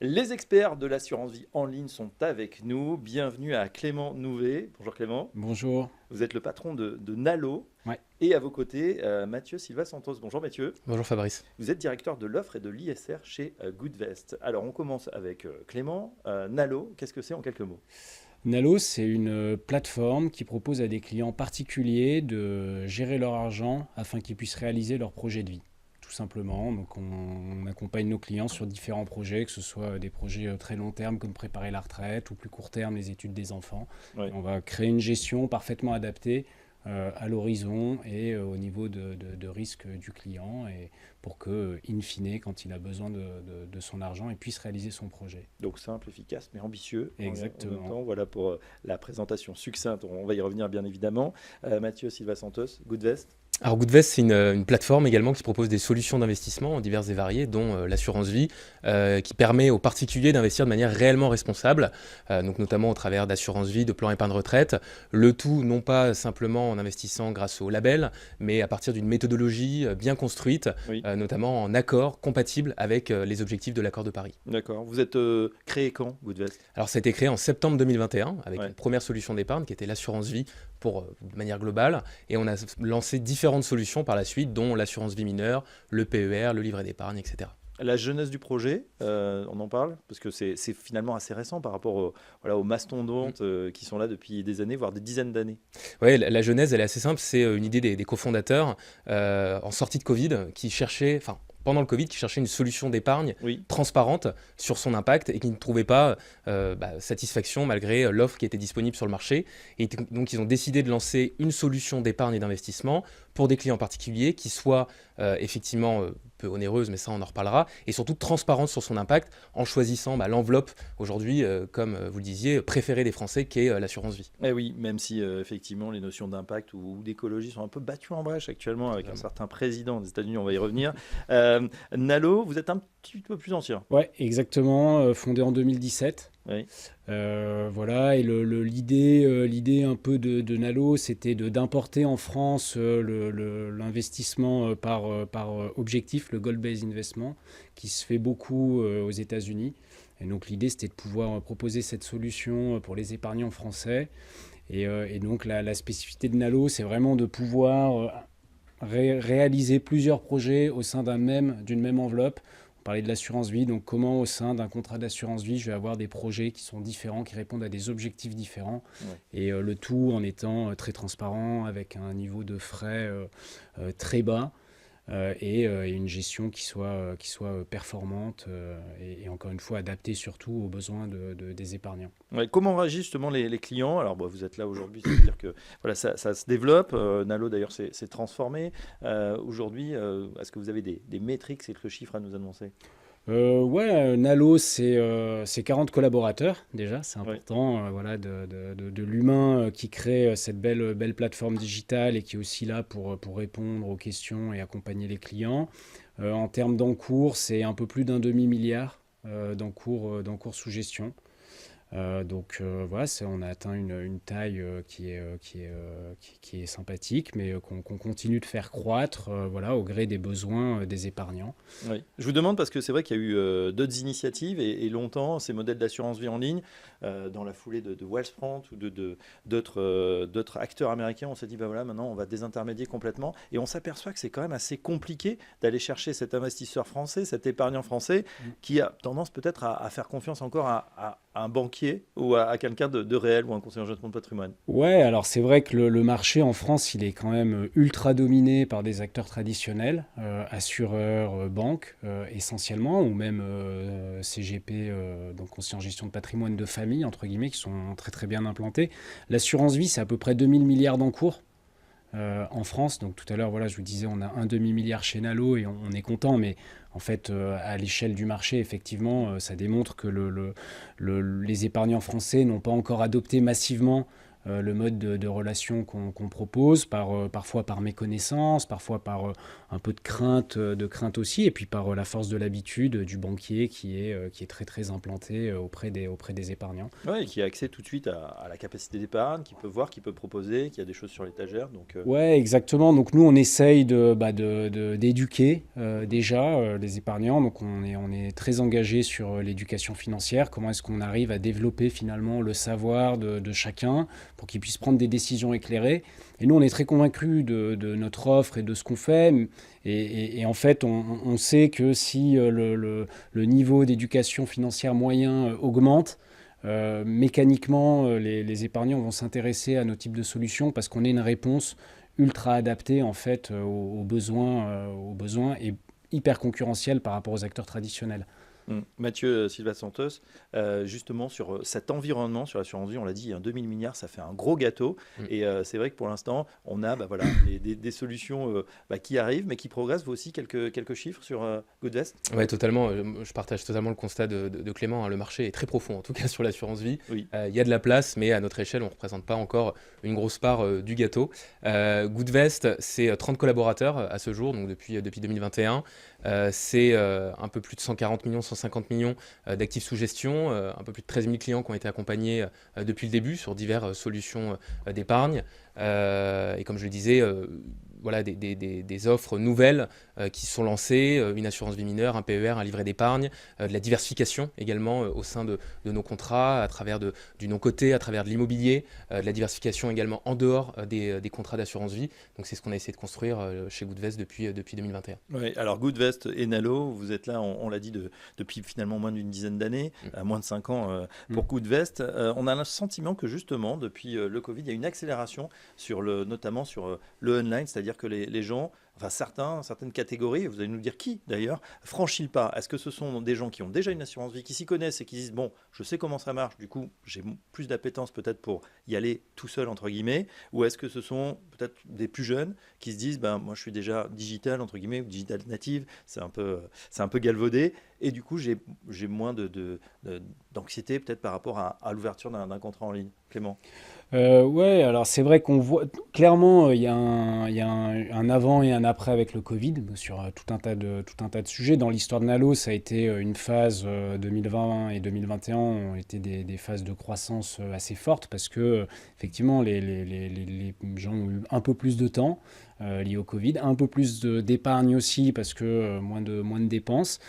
Les experts de l'assurance vie en ligne sont avec nous. Bienvenue à Clément Nouvet. Bonjour Clément. Bonjour. Vous êtes le patron de Nalo. Ouais. Et à vos côtés, Mathieu Silva Santos. Bonjour Mathieu. Bonjour Fabrice. Vous êtes directeur de l'offre et de l'ISR chez Goodvest. Alors on commence avec Clément. Nalo, qu'est-ce que c'est en quelques mots? Nalo, c'est une plateforme qui propose à des clients particuliers de gérer leur argent afin qu'ils puissent réaliser leur projet de vie. Tout simplement. Donc on accompagne nos clients sur différents projets, que ce soit des projets très long terme comme préparer la retraite ou plus court terme les études des enfants. Oui. On va créer une gestion parfaitement adaptée à l'horizon et au niveau de risque du client et pour que, in fine, quand il a besoin de son argent, il puisse réaliser son projet. Donc simple, efficace, mais ambitieux. Exactement. En même temps, voilà pour la présentation succincte. On va y revenir bien évidemment. Mathieu Silva Santos, Goodvest. Alors Goodvest, c'est une plateforme également qui propose des solutions d'investissement diverses et variées, dont l'assurance vie, qui permet aux particuliers d'investir de manière réellement responsable, donc notamment au travers d'assurance vie, de plans épargne retraite. Le tout non pas simplement en investissant grâce au label, mais à partir d'une méthodologie bien construite, Oui. notamment en accord compatible avec les objectifs de l'accord de Paris. D'accord. Vous êtes créé quand, Goodvest? Alors ça a été créé en septembre 2021 avec Ouais. une première solution d'épargne qui était l'assurance vie de manière globale, et on a lancé différentes solutions par la suite, dont l'assurance vie mineure, le PER, le livret d'épargne, etc. La jeunesse du projet, on en parle parce que c'est finalement assez récent par rapport aux mastodontes qui sont là depuis des années, voire des dizaines d'années. Oui, la genèse, elle est assez simple. C'est une idée des cofondateurs en sortie de Covid qui cherchaient, enfin pendant le Covid, qui cherchaient une solution d'épargne Oui, transparente sur son impact et qui ne trouvaient pas satisfaction malgré l'offre qui était disponible sur le marché. Et donc, ils ont décidé de lancer une solution d'épargne et d'investissement pour des clients particuliers qui soit effectivement peu onéreuse, mais ça on en reparlera, et surtout transparente sur son impact en choisissant l'enveloppe aujourd'hui, comme vous le disiez, préférée des Français, qui est l'assurance vie. eh oui, même si effectivement les notions d'impact ou d'écologie sont un peu battues en brèche actuellement avec un Vraiment. certain président des États-Unis, on va y revenir. Nalo, vous êtes un petit peu plus ancien. Ouais, exactement, fondé en 2017. Oui, Voilà, et l'idée un peu de Nalo, c'était d'importer en France l'investissement par objectif, le goal-based investment, qui se fait beaucoup aux États-Unis. Et donc l'idée, c'était de pouvoir proposer cette solution pour les épargnants français. Et donc la spécificité de Nalo, c'est vraiment de pouvoir réaliser plusieurs projets au sein d'une même enveloppe. On parlait de l'assurance vie, donc comment au sein d'un contrat d'assurance vie, je vais avoir des projets qui sont différents, qui répondent à des objectifs différents, ouais. et le tout en étant très transparent, avec un niveau de frais très bas, et une gestion qui soit performante et encore une fois adaptée surtout aux besoins des épargnants. Ouais, comment réagissent justement les clients? Alors, vous êtes là aujourd'hui, c'est-à-dire que voilà, ça se développe. Nalo, d'ailleurs, s'est transformé. Aujourd'hui, est-ce que vous avez des métriques, quelques chiffres à nous annoncer? Ouais, Nalo, c'est 40 collaborateurs déjà, c'est Oui, important, voilà, de l'humain qui crée cette belle plateforme digitale et qui est aussi là pour répondre aux questions et accompagner les clients. En termes d'encours, c'est un peu plus d'un demi-milliard d'encours sous gestion. Voilà, on a atteint une taille qui est sympathique, mais qu'on continue de faire croître voilà, au gré des besoins des épargnants. oui. Je vous demande parce que c'est vrai qu'il y a eu d'autres initiatives et longtemps, ces modèles d'assurance vie en ligne, dans la foulée de Wellsprint ou d'autres acteurs américains, on s'est dit, bah voilà, maintenant on va désintermédier complètement. Et on s'aperçoit que c'est quand même assez compliqué d'aller chercher cet investisseur français, cet épargnant français, qui a tendance peut-être à faire confiance encore à un banquier ou à quelqu'un de réel ou un conseiller en gestion de patrimoine. Ouais, alors c'est vrai que le marché en France, il est quand même ultra dominé par des acteurs traditionnels, assureurs, banques essentiellement, ou même CGP, donc conseillers en gestion de patrimoine de famille, entre guillemets, qui sont très très bien implantés. L'assurance vie, c'est à peu près 2000 milliards d'encours en France. Donc tout à l'heure, voilà, je vous disais, on a un demi-milliard chez Nalo et on est content, mais en fait, à l'échelle du marché, effectivement, ça démontre que les épargnants français n'ont pas encore adopté massivement le mode de relation qu'on propose, parfois par méconnaissance, parfois par un peu de crainte aussi, et puis par la force de l'habitude du banquier qui est très très implanté auprès des épargnants. Ouais, et qui a accès tout de suite à la capacité d'épargne, qui peut voir, qui peut proposer, qui a des choses sur l'étagère. Donc, Ouais, exactement. Donc nous, on essaye d'éduquer déjà les épargnants. Donc on est très engagé sur l'éducation financière. Comment est-ce qu'on arrive à développer finalement le savoir de chacun pour qu'ils puissent prendre des décisions éclairées. Et nous, on est très convaincus de notre offre et de ce qu'on fait. Et en fait, on sait que si le niveau d'éducation financière moyen augmente, mécaniquement, les épargnants vont s'intéresser à nos types de solutions parce qu'on est une réponse ultra adaptée en fait aux besoins et hyper concurrentielle par rapport aux acteurs traditionnels. Mathieu Silva Santos, justement sur cet environnement, sur l'assurance vie, on l'a dit, 2000 milliards, ça fait un gros gâteau. Et c'est vrai que pour l'instant, on a voilà, des solutions qui arrivent, mais qui progressent. Vous aussi, quelques chiffres sur Goodvest? Oui, totalement. Je partage totalement le constat de Clément. Le marché est très profond, en tout cas sur l'assurance vie. Oui. Il y a de la place, mais à notre échelle, on ne représente pas encore une grosse part du gâteau. Goodvest, c'est 30 collaborateurs à ce jour, donc depuis 2021. C'est un peu plus de 140 millions, 150 millions d'actifs sous gestion, un peu plus de 13 000 clients qui ont été accompagnés depuis le début sur diverses solutions d'épargne. Et comme je le disais, voilà, des offres nouvelles qui sont lancées, une assurance vie mineure, un PER, un livret d'épargne, de la diversification également au sein de nos contrats, à travers du non-coté, à travers de l'immobilier, de la diversification également en dehors des contrats d'assurance vie. Donc c'est ce qu'on a essayé de construire chez Goodvest depuis 2021. Oui, alors Goodvest et Nalo, vous êtes là, on l'a dit, depuis finalement moins d'une dizaine d'années, moins de 5 ans pour Goodvest. On a le sentiment que justement, depuis le Covid, il y a une accélération notamment sur le online, c'est-à-dire que les gens, enfin certaines catégories, vous allez nous dire qui d'ailleurs, franchissent le pas. Est-ce que ce sont des gens qui ont déjà une assurance vie, qui s'y connaissent et qui disent bon, je sais comment ça marche, du coup j'ai plus d'appétence peut-être pour y aller tout seul entre guillemets, ou est-ce que ce sont peut-être des plus jeunes qui se disent ben moi je suis déjà digital entre guillemets ou digital native, c'est un peu galvaudé et du coup j'ai moins d'anxiété peut-être par rapport à l'ouverture d'un contrat en ligne. Clément? Ouais, alors c'est vrai qu'on voit clairement il y a un avant et un après avec le Covid sur tout un tas de sujets. Dans l'histoire de Nalo, ça a été une phase 2020 et 2021 ont été des phases de croissance assez fortes parce que effectivement les gens ont eu un peu plus de temps lié au Covid, un peu plus d'épargne aussi parce que moins de dépenses.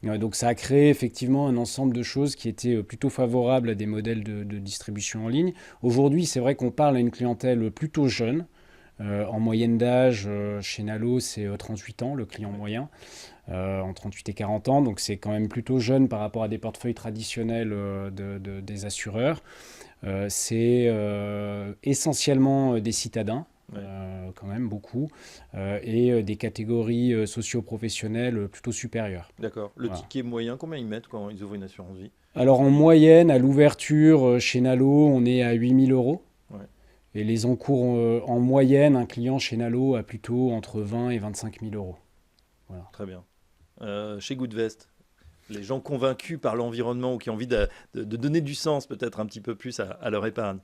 Donc ça a créé effectivement un ensemble de choses qui étaient plutôt favorables à des modèles de distribution en ligne. Aujourd'hui, c'est vrai qu'on parle à une clientèle plutôt jeune. En moyenne d'âge, chez Nalo, c'est 38 ans, le client moyen, entre 38 et 40 ans. Donc c'est quand même plutôt jeune par rapport à des portefeuilles traditionnels des assureurs. C'est essentiellement des citadins. Ouais. Quand même beaucoup, et des catégories socio-professionnelles plutôt supérieures. D'accord. Le ticket moyen, combien ils mettent quand ils ouvrent une assurance vie? Alors en moyenne, à l'ouverture chez Nalo, on est à 8 000 €. Ouais. Et les encours en moyenne, un client chez Nalo a plutôt entre 20 et 25 000 €. Voilà. Très bien. Chez Goodvest, les gens convaincus par l'environnement ou qui ont envie de donner du sens peut-être un petit peu plus à leur épargne?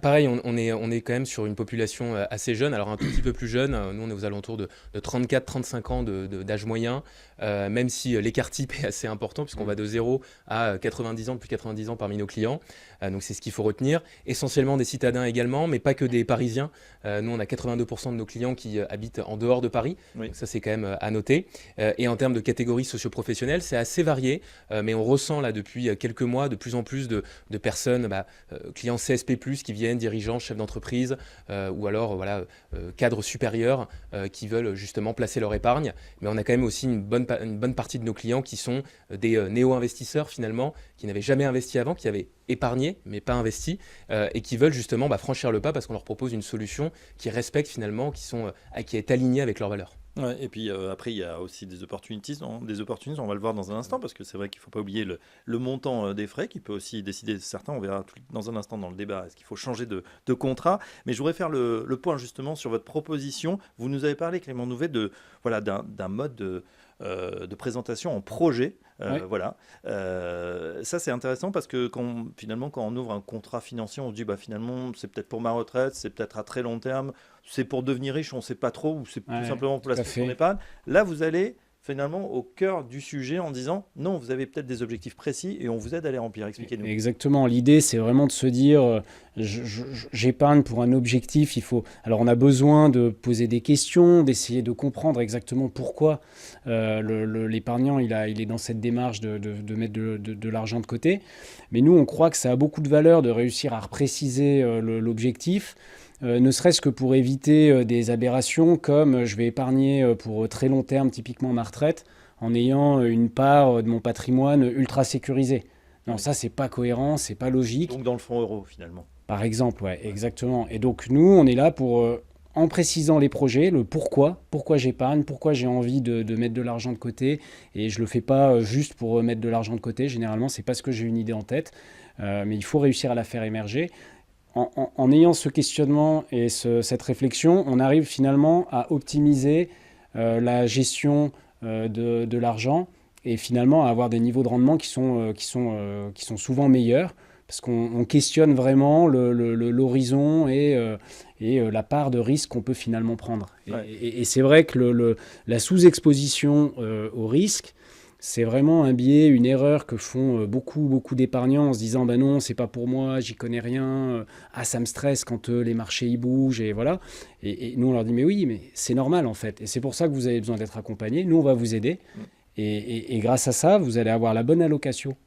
Pareil, on est quand même sur une population assez jeune, alors un tout petit peu plus jeune. Nous, on est aux alentours de 34-35 ans d'âge moyen, même si l'écart type est assez important puisqu'on va de 0 à 90 ans, plus 90 ans parmi nos clients. Donc c'est ce qu'il faut retenir. Essentiellement des citadins également, mais pas que des Parisiens. Nous, on a 82% de nos clients qui habitent en dehors de Paris. Oui. Donc ça, c'est quand même à noter. Et en termes de catégories socio-professionnelles, c'est assez varié. Mais on ressent là depuis quelques mois de plus en plus de personnes, clients CSP+, qui viennent, dirigeants, chefs d'entreprise, ou alors cadres supérieurs qui veulent justement placer leur épargne. Mais on a quand même aussi une bonne partie de nos clients qui sont des néo-investisseurs finalement, qui n'avaient jamais investi avant, qui avaient épargné mais pas investi, et qui veulent justement franchir le pas parce qu'on leur propose une solution qui respecte finalement, qui est alignée avec leurs valeurs. Ouais, et puis après, il y a aussi des opportunités, on va le voir dans un instant, parce que c'est vrai qu'il ne faut pas oublier le montant des frais, qui peut aussi décider certains, on verra dans un instant dans le débat, est-ce qu'il faut changer de contrat. Mais je voudrais faire le point justement sur votre proposition. Vous nous avez parlé, Clément Nouvet, d'un mode de présentation en projet. Ouais. Voilà. Ça, c'est intéressant parce que finalement, quand on ouvre un contrat financier, on se dit finalement, c'est peut-être pour ma retraite, c'est peut-être à très long terme, c'est pour devenir riche, on ne sait pas trop, ou c'est tout simplement pour tout à placer son fait. épargne. Là, vous allez finalement au cœur du sujet en disant non, vous avez peut-être des objectifs précis et on vous aide à les remplir. Expliquez-nous. Exactement. L'idée, c'est vraiment de se dire, j'épargne pour un objectif. Alors, on a besoin de poser des questions, d'essayer de comprendre exactement pourquoi l'épargnant il est dans cette démarche de mettre de l'argent de côté. Mais nous, on croit que ça a beaucoup de valeur de réussir à repréciser l'objectif. Ne serait-ce que pour éviter des aberrations comme je vais épargner pour très long terme, typiquement ma retraite, en ayant une part de mon patrimoine ultra sécurisée. Non, ça, c'est pas cohérent, c'est pas logique. Donc dans le fonds euro, finalement. Par exemple, ouais, exactement. Et donc, nous, on est là pour, en précisant les projets, le pourquoi j'épargne, pourquoi j'ai envie de mettre de l'argent de côté. Et je le fais pas juste pour mettre de l'argent de côté. Généralement, c'est parce que j'ai une idée en tête. Mais il faut réussir à la faire émerger. En ayant ce questionnement et cette réflexion, on arrive finalement à optimiser la gestion de l'argent et finalement à avoir des niveaux de rendement qui sont souvent meilleurs parce qu'on questionne vraiment l'horizon et la part de risque qu'on peut finalement prendre. Ouais. Et c'est vrai que la sous-exposition au risque, c'est vraiment un biais, une erreur que font beaucoup d'épargnants en se disant non, c'est pas pour moi, j'y connais rien, ça me stresse quand les marchés y bougent, et voilà. Et nous, on leur dit mais oui, mais c'est normal en fait. Et c'est pour ça que vous avez besoin d'être accompagné. Nous, on va vous aider. Et grâce à ça, vous allez avoir la bonne allocation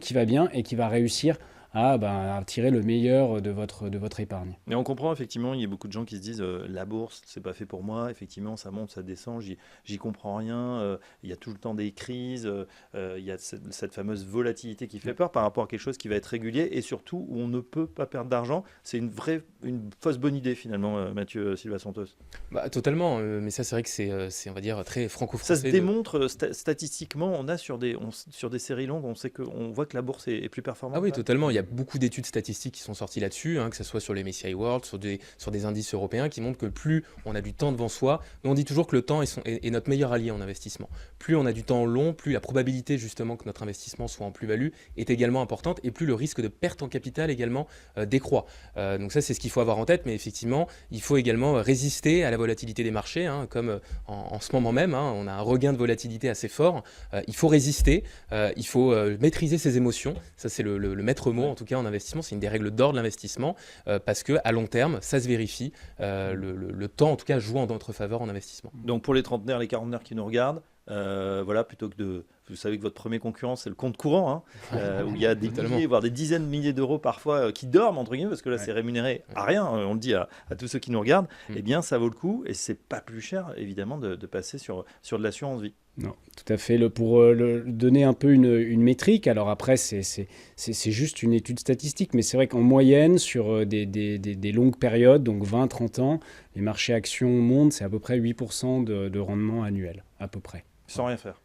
qui va bien et qui va réussir à tirer le meilleur de votre épargne. Mais on comprend effectivement, il y a beaucoup de gens qui se disent la bourse, c'est pas fait pour moi. Effectivement, ça monte, ça descend, j'y comprends rien. Il y a tout le temps des crises. Il y a cette fameuse volatilité qui fait peur par rapport à quelque chose qui va être régulier et surtout où on ne peut pas perdre d'argent. C'est une fausse bonne idée finalement, Mathieu Silva Santos. Totalement. Mais ça, c'est vrai que c'est on va dire très franco-français. Ça se démontre statistiquement. On a sur des séries longues, on voit que la bourse est plus performante. Ah oui, totalement. Il y a beaucoup d'études statistiques qui sont sorties là-dessus, que ce soit sur les MSCI World, sur des indices européens, qui montrent que plus on a du temps devant soi, nous on dit toujours que le temps est notre meilleur allié en investissement. Plus on a du temps long, plus la probabilité justement que notre investissement soit en plus-value est également importante et plus le risque de perte en capital également décroît. Donc ça, c'est ce qu'il faut avoir en tête, mais effectivement, il faut également résister à la volatilité des marchés, comme en ce moment même, on a un regain de volatilité assez fort. Il faut résister, il faut maîtriser ses émotions, ça c'est le maître mot en tout cas en investissement, c'est une des règles d'or de l'investissement parce qu'à long terme, ça se vérifie, le temps en tout cas joue en notre faveur en investissement. Donc pour les trentenaires, les quarantenaires qui nous regardent, plutôt que vous savez que votre premier concurrent c'est le compte courant, où il y a des milliers, voire des dizaines de milliers d'euros parfois qui dorment entre guillemets parce que là c'est rémunéré à rien, on le dit à tous ceux qui nous regardent, eh bien ça vaut le coup et c'est pas plus cher évidemment de passer sur de l'assurance vie. Non, tout à fait. Pour donner un peu une métrique, alors après, c'est juste une étude statistique, mais c'est vrai qu'en moyenne, sur des longues périodes, donc 20-30 ans, les marchés actions montent, c'est à peu près 8% de rendement annuel, à peu près. Sans rien faire.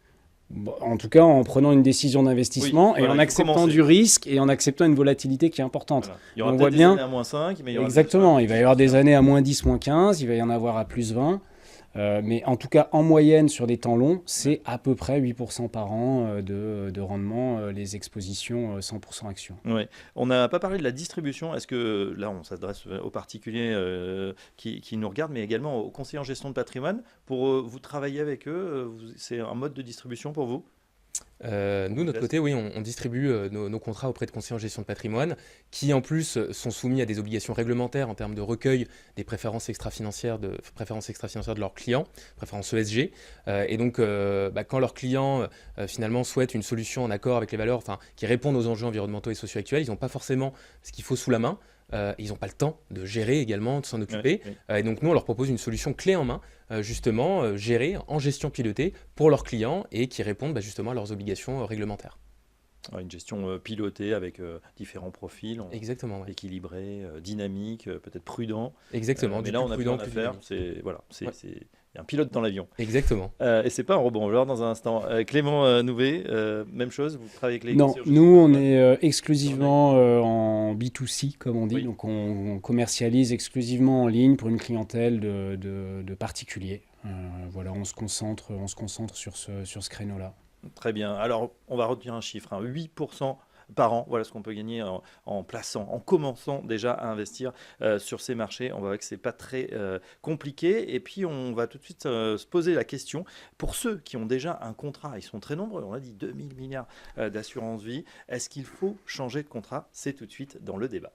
Bon, en tout cas, en prenant une décision d'investissement et en acceptant du risque et en acceptant une volatilité qui est importante. Voilà. Il y aura peut-être des années à moins 5, mais il y aura exactement, il va y avoir des années à moins 10, moins 15, il va y en avoir à plus 20. Mais en tout cas, en moyenne, sur des temps longs, c'est à peu près 8% par an de rendement, les expositions 100% actions. Ouais. On n'a pas parlé de la distribution. Est-ce que, là, on s'adresse aux particuliers qui nous regardent, mais également aux conseillers en gestion de patrimoine. Pour vous travailler avec eux, c'est un mode de distribution pour vous ? Nous, de notre côté, oui, on distribue nos contrats auprès de conseillers en gestion de patrimoine qui, en plus, sont soumis à des obligations réglementaires en termes de recueil des préférences extra-financières de leurs clients, préférences ESG. Et donc, quand leurs clients, finalement, souhaitent une solution en accord avec les valeurs, qui répondent aux enjeux environnementaux et sociaux actuels, ils n'ont pas forcément ce qu'il faut sous la main. Ils n'ont pas le temps de gérer également, de s'en occuper. Et donc, nous, on leur propose une solution clé en main, justement, gérée en gestion pilotée pour leurs clients et qui répondent justement à leurs obligations réglementaires. Ouais, une gestion pilotée avec différents profils, Exactement, ouais. équilibré, dynamique, peut-être prudent. Exactement, Mais du là, plus on n'a plus prudent, rien à plus faire. dynamique. Il Ouais. y a un pilote dans l'avion. Exactement. Et c'est pas un robot. On va voir dans un instant. Clément Nouvet, même chose. Vous travaillez avec les Non, concierges nous, on Google. est exclusivement en B2C, comme on dit. Oui. Donc, on commercialise exclusivement en ligne pour une clientèle de particuliers. Voilà, on se concentre sur ce créneau-là. Très bien. Alors, on va retenir un chiffre, 8% par an. Voilà ce qu'on peut gagner en plaçant, en commençant déjà à investir sur ces marchés. On va voir que c'est pas très compliqué. Et puis, on va tout de suite se poser la question, pour ceux qui ont déjà un contrat, ils sont très nombreux, on a dit 2000 milliards d'assurance vie, est-ce qu'il faut changer de contrat? C'est tout de suite dans le débat.